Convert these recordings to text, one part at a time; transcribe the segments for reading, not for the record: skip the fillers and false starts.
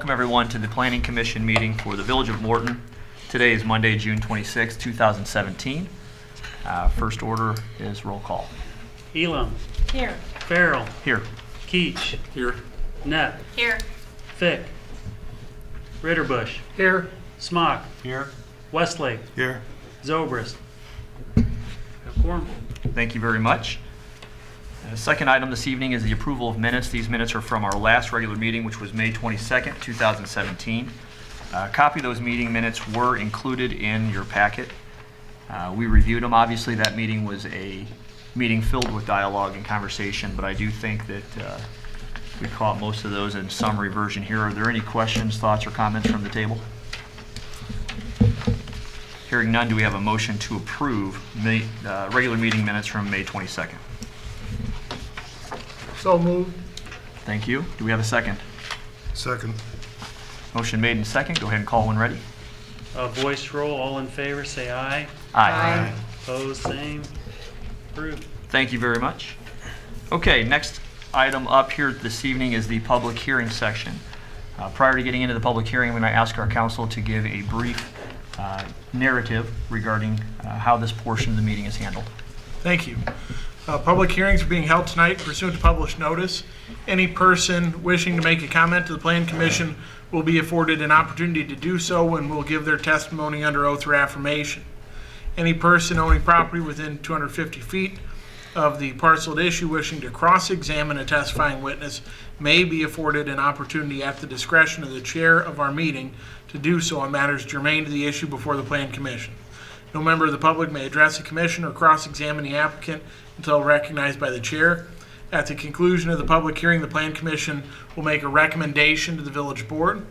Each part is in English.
welcome everyone to the Planning Commission meeting for the Village of Morton. Today is Monday, June 26, 2017. First order is roll call. Elam. Here. Farrell. Here. Keach. Here. Knapp. Here. Fick. Ritterbusch. Here. Smock. Here. Westlake. Here. Zobrist. Have quorum. Thank you very much. The second item this evening is the approval of minutes. These minutes are from our last regular meeting, which was May 22nd, 2017. A copy of those meeting minutes were included in your packet. We reviewed them. Obviously, that meeting was a meeting filled with dialogue and conversation, but I do think that we caught most of those in summary version here. Are there any questions, thoughts, or comments from the table? Hearing none, do we have a motion to approve regular meeting minutes from May 22nd? So moved. Thank you. Do we have a second? Second. Motion made and second. Go ahead and call when ready. Voice roll. All in favor, say aye. Aye. Opposed, same. Approved. Thank you very much. Okay, next item up here this evening is the public hearing section. Prior to getting into the public hearing, I'm going to ask our council to give a brief narrative regarding how this portion of the meeting is handled. Thank you. Public hearings are being held tonight pursuant to published notice. Any person wishing to make a comment to the Plan Commission will be afforded an opportunity to do so and will give their testimony under oath or affirmation. Any person owning property within 250 feet of the parcel at issue wishing to cross-examine a testifying witness may be afforded an opportunity at the discretion of the chair of our meeting to do so on matters germane to the issue before the Plan Commission. No member of the public may address the commission or cross-examine the applicant until recognized by the chair. At the conclusion of the public hearing, the Plan Commission will make a recommendation to the Village Board.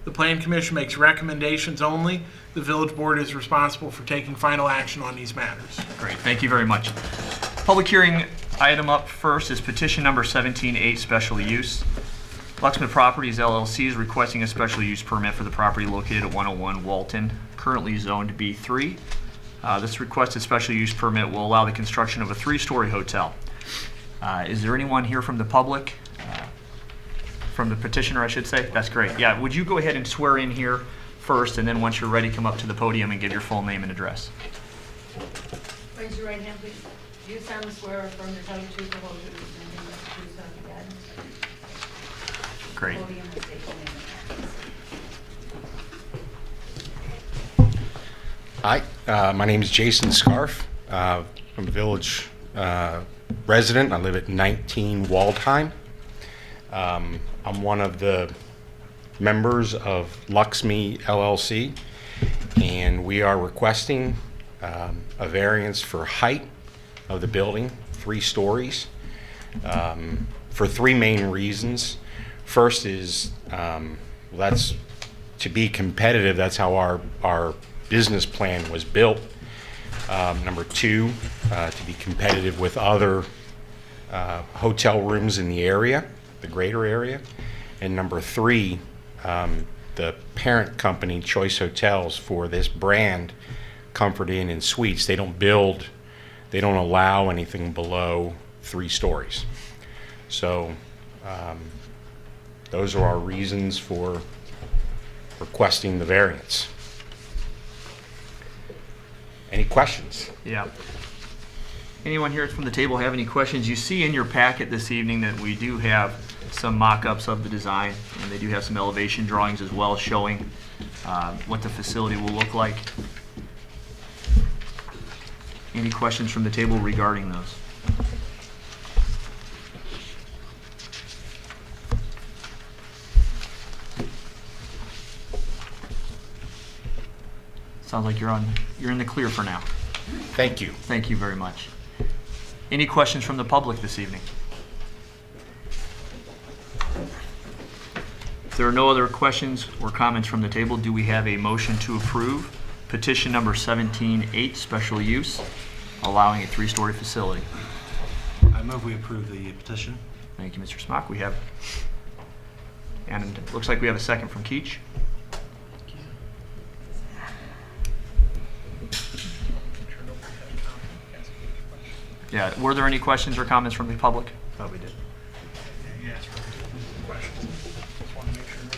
The Plan Commission makes recommendations only. The Village Board is responsible for taking final action on these matters. Great, thank you very much. Public hearing item up first is petition number 17-8, special use. Luxman Properties LLC is requesting a special use permit for the property located at 101 Walton, currently zoned B3. This requested special use permit will allow the construction of a 3-story hotel. Is there anyone here from the public? From the petitioner, I should say? That's great. Yeah, would you go ahead and swear in here first, and then once you're ready, come up to the podium and give your full name and address. Raise your right hand, please. Do you solemnly swear or affirm to tell the truth, the whole truth, and nothing but the truth, so help you God? Great. Podium and state your name. Hi, my name is Jason Scarf. I'm a village resident. I live at 19 Waldheim. I'm one of the members of Luxme LLC, and we are requesting a variance for height of the building, 3 stories, for 3 main reasons. First is, that's to be competitive. That's how our business plan was built. Number 2, to be competitive with other hotel rooms in the area, the greater area. And number 3, the parent company, Choice Hotels, for this brand, Comfort Inn and Suites, they don't allow anything below 3 stories. So those are our reasons for requesting the variance. Any questions? Yeah. Anyone here from the table have any questions? You see in your packet this evening that we do have some mock-ups of the design, and they do have some elevation drawings as well showing what the facility will look like. Any questions from the table regarding those? Sounds like you're in the clear for now. Thank you. Thank you very much. Any questions from the public this evening? If there are no other questions or comments from the table, do we have a motion to approve petition number 17-8, special use, allowing a 3-story facility? I move we approve the petition. Thank you, Mr. Smock. And it looks like we have a second from Keach. Yeah, were there any questions or comments from the public? Thought we did.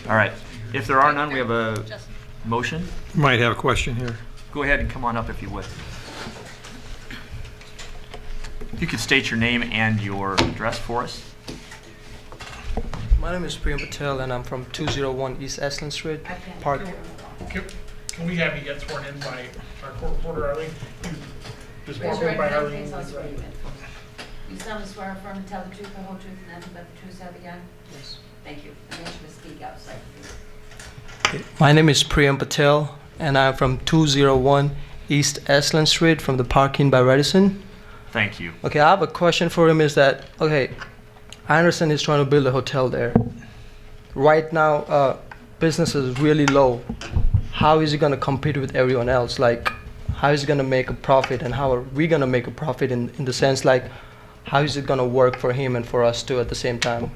All right. If there are none, we have a motion. Might have a question here. Go ahead and come on up if you would. If you could state your name and your address for us. My name is Priyam Patel, and I'm from 201 East Ashland Street, I can't. Park. Can we have you get sworn in by our court reporter, Arlene? Just Raise sworn your in right by hand, Arlene. please. I'll swear you in. You solemnly swear or affirm to tell the truth, the whole truth, and nothing but the truth, so help you God? Yes. Thank you. I want you to speak out so I can hear. My name is Priyam Patel, and I'm from 201 East Ashland Street, from the parking by Radisson. Thank you. Okay, I have a question for him. Is that okay? I understand he's trying to build a hotel there. Right now, business is really low. How is he going to compete with everyone else? Like, how is he going to make a profit, and how are we going to make a profit in the sense, like, how is it going to work for him and for us too at the same time?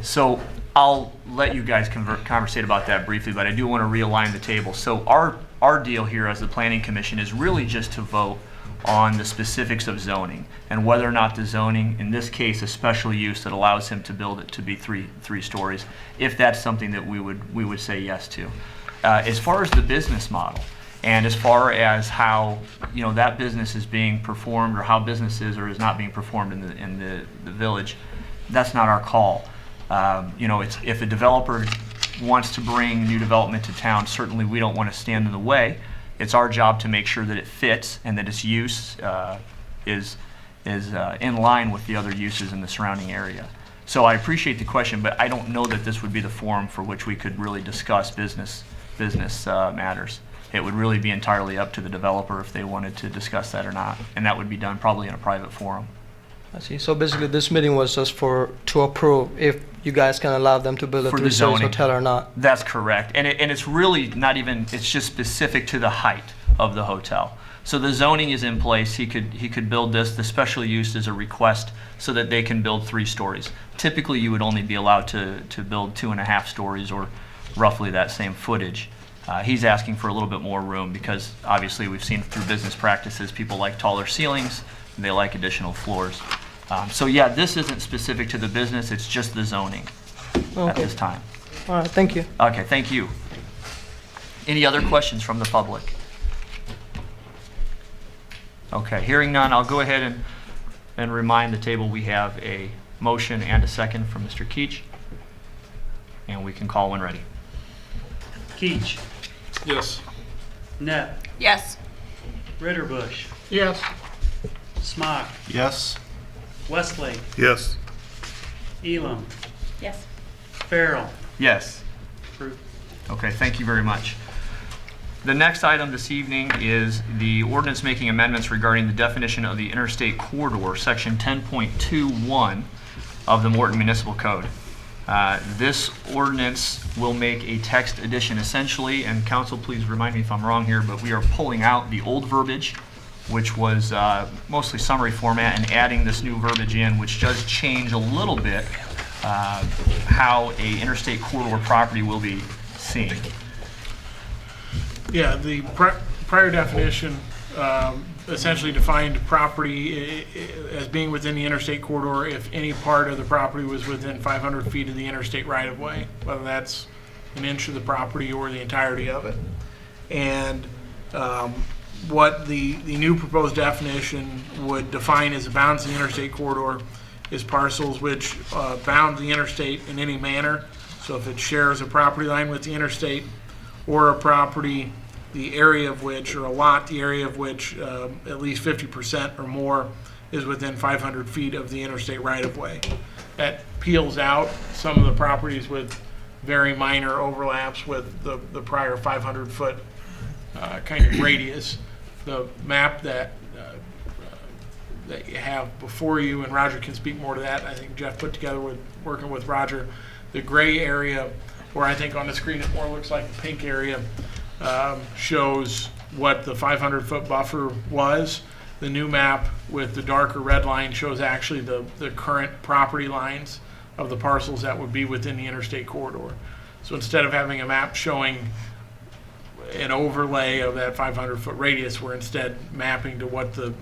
So I'll let you guys conversate about that briefly, but I do want to realign the table. So our deal here as the Planning Commission is really just to vote on the specifics of zoning and whether or not the zoning, in this case, a special use that allows him to build it to be three stories, if that's something that we would say yes to. As far as the business model, and as far as how that business is being performed, or how business is or is not being performed in the village, that's not our call. If a developer wants to bring new development to town, certainly we don't want to stand in the way. It's our job to make sure that it fits and that its use is in line with the other uses in the surrounding area. So I appreciate the question, but I don't know that this would be the forum for which we could really discuss business matters. It would really be entirely up to the developer if they wanted to discuss that or not, and that would be done probably in a private forum. I see. So basically, this meeting was just to approve if you guys can allow them to build a For the three-story zoning. hotel or not. That's correct. And it's really not even, it's just specific to the height of the hotel. So the zoning is in place. He could build this. The special use is a request so that they can build 3 stories. Typically, you would only be allowed to build 2.5 stories, or roughly that same footage. He's asking for a little bit more room because obviously we've seen through business practices, people like taller ceilings and they like additional floors. So yeah, this isn't specific to the business, it's just the zoning at Okay. this time. All right. Thank you. Okay, thank you. Any other questions from the public? Okay, hearing none, I'll go ahead and remind the table we have a motion and a second from Mr. Keach, and we can call when ready. Keach, Yes. Knapp, Yes. Ritterbusch, Yes. Smock, Yes. Westlake, Yes. Elam, Yes. Farrell. Yes. Approved. Okay, thank you very much. The next item this evening is the ordinance making amendments regarding the definition of the interstate corridor, section 10.21 of the Morton Municipal Code. This ordinance will make a text addition essentially, and council, please remind me if I'm wrong here, but we are pulling out the old verbiage, which was mostly summary format, and adding this new verbiage in, which does change a little bit how a interstate corridor property will be seen. Yeah, the prior definition essentially defined property as being within the interstate corridor if any part of the property was within 500 feet of the interstate right-of-way, whether that's an inch of the property or the entirety of it. And what the new proposed definition would define as a bounds the interstate corridor is parcels which bound the interstate in any manner. So if it shares a property line with the interstate, or a property, the area of which, or a lot, the area of which at least 50% or more is within 500 feet of the interstate right-of-way. That peels out some of the properties with very minor overlaps with the prior 500-foot kind of radius. The map that you have before you, and Roger can speak more to that, I think Jeff put together with working with Roger, the gray area, or I think on the screen it more looks like the pink area, shows what the 500-foot buffer was. The new map with the darker red line shows actually the current property lines of the parcels that would be within the interstate corridor. So instead of having a map showing an overlay of that 500-foot radius, we're instead mapping to what the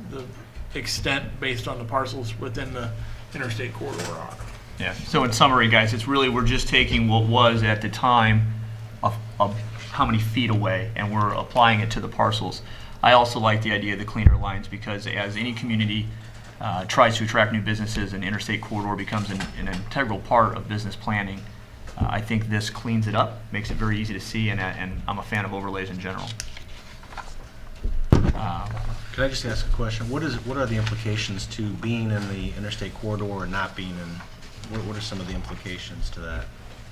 extent based on the parcels within the interstate corridor are. Yeah, so in summary, guys, it's really, we're just taking what was at the time how many feet away, and we're applying it to the parcels. I also like the idea of the cleaner lines, because as any community tries to attract new businesses, and interstate corridor becomes an integral part of business planning, I think this cleans it up, makes it very easy to see, and I'm a fan of overlays in general. Can I just ask a question? What are the implications to being in the interstate corridor or not being in? What are some of the implications to that?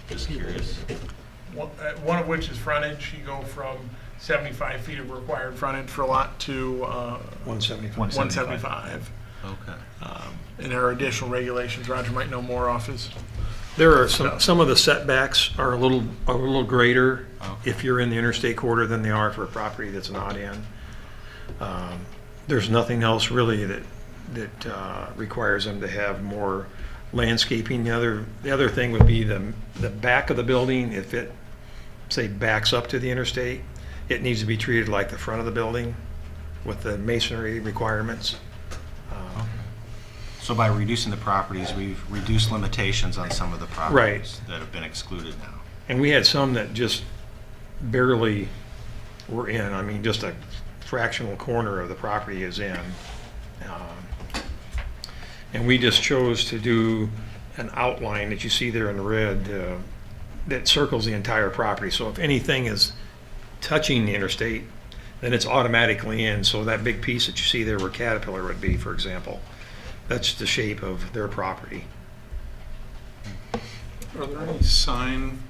Just curious. One of which is frontage. You go from 75 feet of required frontage for a lot to 175. 175. Okay. And there are additional regulations. Roger might know more off his. There are some of the setbacks are a little greater if you're in the interstate corridor than they are for a property that's not in. There's nothing else really that requires them to have more landscaping. The other thing would be the back of the building. If it, say, backs up to the interstate, it needs to be treated like the front of the building with the masonry requirements. So by reducing the properties, we've reduced limitations on some of the properties that have been excluded now. And we had some that just barely were in. I mean, just a fractional corner of the property is in. And we just chose to do an outline that you see there in red that circles the entire property. So if anything is touching the interstate, then it's automatically in. So that big piece that you see there where Caterpillar would be, for example, that's the shape of their property. Are there any sign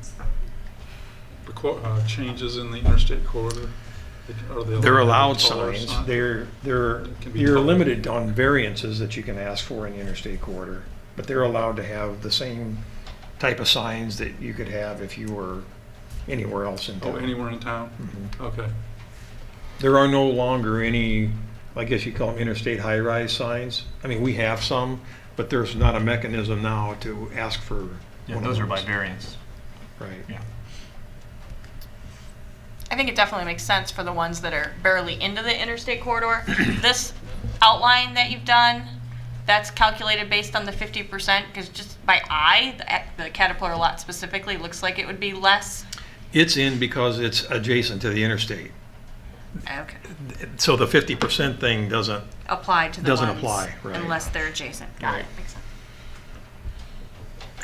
changes in the interstate corridor? Are they They're allowed taller signs. signs? You're Can be taller. limited on variances that you can ask for in the interstate corridor, but they're allowed to have the same type of signs that you could have if you were anywhere else in town. Oh, anywhere in town? Okay. There are no longer any, I guess you call them interstate high-rise signs. I mean, we have some, but there's not a mechanism now to ask for Yeah, one of those are by those. variance. Right. Yeah. I think it definitely makes sense for the ones that are barely into the interstate corridor. This outline that you've done, that's calculated based on the 50%, because just by eye, the Caterpillar lot specifically looks like it would be less. It's in because it's adjacent to the interstate. Okay. So the 50% thing doesn't, Apply to the Doesn't ones apply, right. unless they're adjacent. Got Right. it. Makes sense.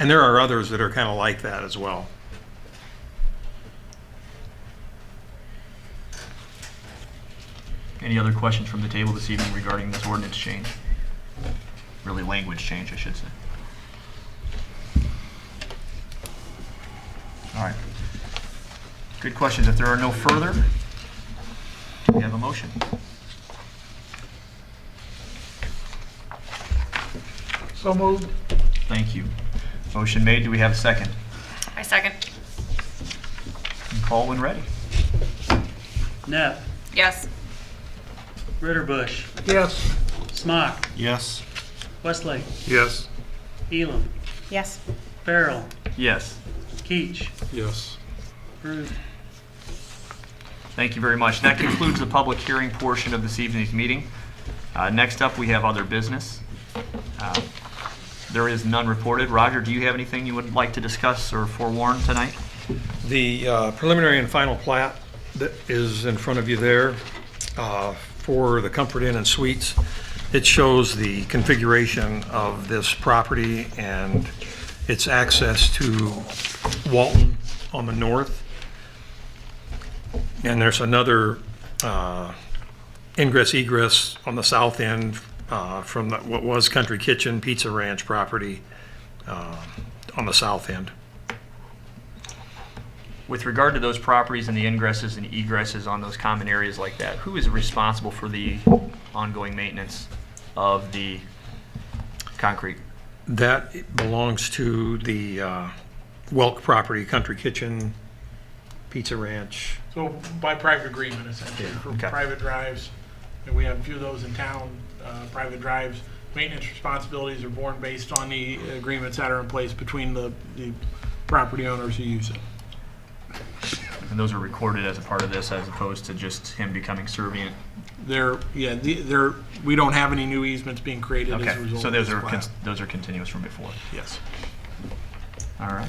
and there are others that are kind of like that as well. Any other questions from the table this evening regarding this ordinance change? Really, language change, I should say. All right. Good questions. If there are no further, we have a motion. So moved. Thank you. Motion made. Do we have a second? I second. Call when ready. Neff, Yes. Ritterbusch, Yes. Smock, Yes. Westlake, Yes. Elam, Yes. Farrell, Yes. Keach, Yes. approved. Thank you very much. That concludes the public hearing portion of this evening's meeting. Next up, we have other business. There is none reported. Roger, do you have anything you would like to discuss or forewarn tonight? The preliminary and final plat that is in front of you there for the Comfort Inn and Suites, it shows the configuration of this property and its access to Walton on the north. And there's another ingress egress on the south end from what was Country Kitchen Pizza Ranch property on the south end. With regard to those properties and the ingresses and egresses on those common areas like that, who is responsible for the ongoing maintenance of the concrete? That belongs to the Welk property, Country Kitchen, Pizza Ranch. So by private agreement, essentially, for Okay. private drives, and we have a few of those in town, private drives. Maintenance responsibilities are borne based on the agreements that are in place between the property owners who use it. And those are recorded as a part of this as opposed to just him becoming servient? We don't have any new easements being created as a Okay, result so of those this are, plat. those are continuous from before? Yes. All right.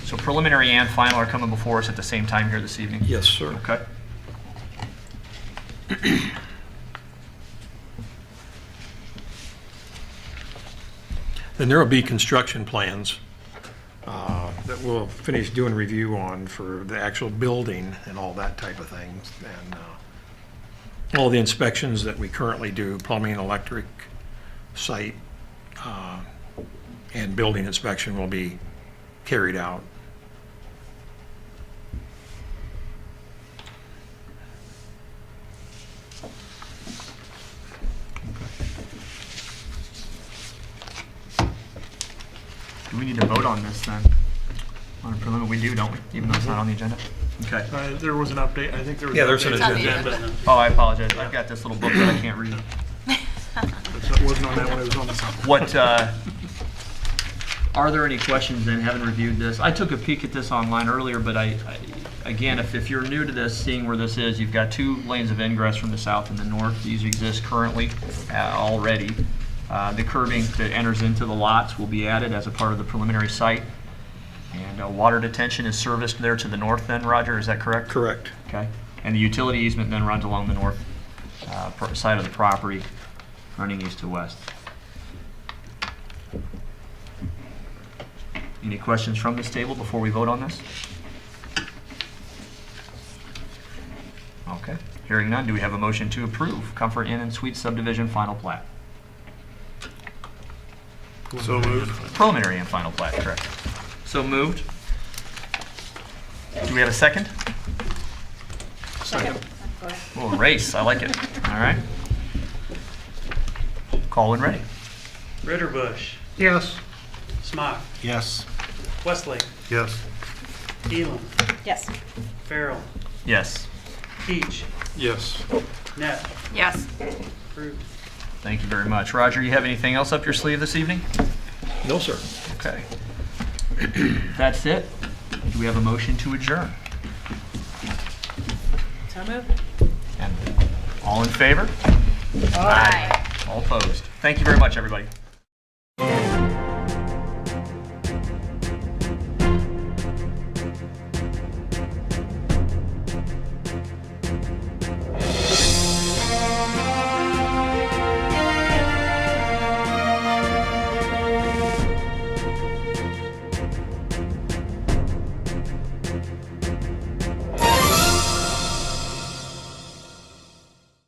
So preliminary and final are coming before us at the same time here this evening? Yes, sir. Okay. Then there will be construction plans that we'll finish doing review on for the actual building and all that type of things. And all the inspections that we currently do, plumbing, electric, site, and building inspection will be carried out. Do we need to vote on this then? On a preliminary, we do, don't we? Even though it's not on the agenda? Okay. There was an update. I think there was. Yeah, there's an update to the agenda. Oh, I apologize. I've got this little book that I can't read. It wasn't on that one. It was on the second. What, are there any questions then, having reviewed this? I took a peek at this online earlier, but again, if you're new to this, seeing where this is, you've got 2 lanes of ingress from the south and the north. These exist currently already. The curbing that enters into the lots will be added as a part of the preliminary site. And water detention is serviced there to the north then, Roger, is that correct? Correct. Okay. And the utility easement then runs along the north side of the property, running east to west. Any questions from this table before we vote on this? Okay. Hearing none, do we have a motion to approve Comfort Inn and Suites subdivision final plat? So moved. Preliminary and final plat, correct. So moved. Do we have a second? Second. Oh, race, I like it. All right. Call when ready. Ritterbusch, Yes. Smock, Yes. Westlake, Yes. Elam, Yes. Farrell, Yes. Peach, Yes. Net. Yes. Approved. Thank you very much. Roger, you have anything else up your sleeve this evening? No, sir. Okay. That's it. Do we have a motion to adjourn? So moved. And all in favor? Aye. All opposed? Thank you very much, everybody.